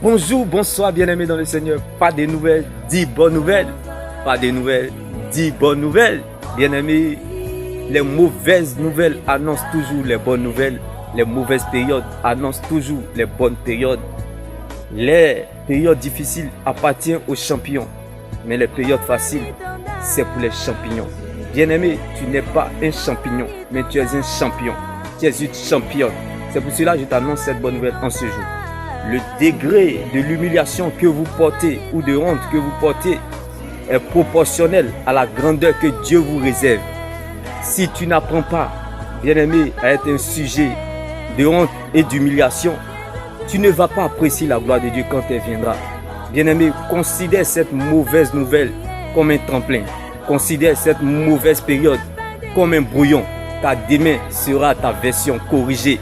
Bonjour, bonsoir, bien-aimés dans le Seigneur. Pas de nouvelles, dis bonnes nouvelles. Pas de nouvelles, dis bonnes nouvelles. Bien-aimés, les mauvaises nouvelles annoncent toujours les bonnes nouvelles. Les mauvaises périodes annoncent toujours les bonnes périodes. Les périodes difficiles appartiennent aux champions. Mais les périodes faciles, c'est pour les champignons. Bien-aimé, tu n'es pas un champignon, mais tu es un champion. Tu es une championne. C'est pour cela que je t'annonce cette bonne nouvelle en ce jour. Le degré de l'humiliation que vous portez ou de honte que vous portez est proportionnel à la grandeur que Dieu vous réserve. Si tu n'apprends pas, bien-aimé, à être un sujet de honte et d'humiliation, tu ne vas pas apprécier la gloire de Dieu quand elle viendra. Bien-aimé, considère cette mauvaise nouvelle comme un tremplin. Considère cette mauvaise période comme un brouillon, car demain sera ta version corrigée.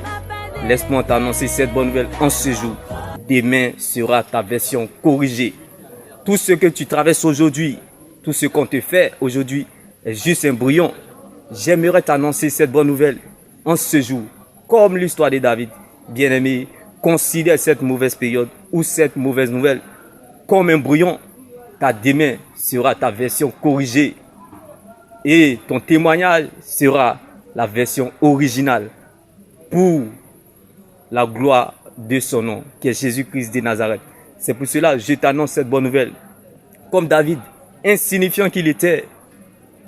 Laisse-moi t'annoncer cette bonne nouvelle en ce jour. Demain sera ta version corrigée. Tout ce que tu traverses aujourd'hui, tout ce qu'on te fait aujourd'hui est juste un brouillon. J'aimerais t'annoncer cette bonne nouvelle en ce jour. Comme l'histoire de David, bien-aimé, considère cette mauvaise période ou cette mauvaise nouvelle comme un brouillon, car demain sera ta version corrigée. Et ton témoignage sera la version originale pour la gloire de son nom, qui est Jésus-Christ de Nazareth. C'est pour cela que je t'annonce cette bonne nouvelle. Comme David, insignifiant qu'il était,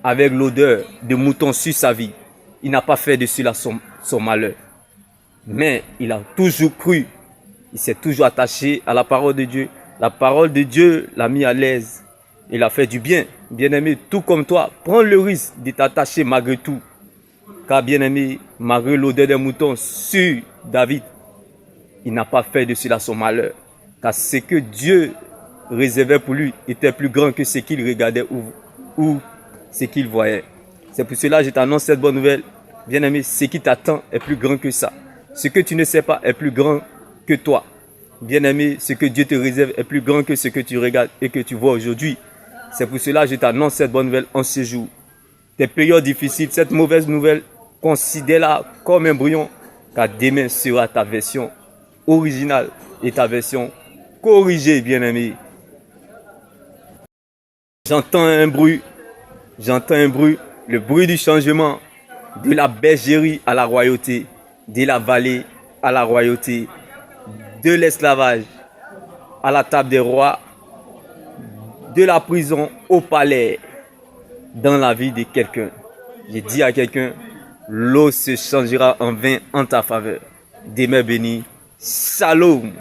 avec l'odeur de mouton sur sa vie, il n'a pas fait de cela son malheur. Mais il a toujours cru, il s'est toujours attaché à la parole de Dieu. La parole de Dieu l'a mis à l'aise. Il a fait du bien. Bien-aimé, tout comme toi, prends le risque de t'attacher malgré tout. Car bien-aimé, malgré l'odeur des moutons sur David, il n'a pas fait de cela son malheur. Car ce que Dieu réservait pour lui était plus grand que ce qu'il regardait ou ce qu'il voyait. C'est pour cela que je t'annonce cette bonne nouvelle. Bien-aimé, ce qui t'attend est plus grand que ça. Ce que tu ne sais pas est plus grand que toi. Bien-aimé, ce que Dieu te réserve est plus grand que ce que tu regardes et que tu vois aujourd'hui. C'est pour cela que je t'annonce cette bonne nouvelle en ce jour. Tes périodes difficiles, cette mauvaise nouvelle, considère-la comme un brouillon, car demain sera ta version originale et ta version corrigée, bien-aimé. J'entends un bruit, le bruit du changement, de la bergerie à la royauté, de la vallée à la royauté, de l'esclavage à la table des rois, de la prison au palais, dans la vie de quelqu'un. J'ai dit à quelqu'un, l'eau se changera en vin en ta faveur. Demain béni, shalom.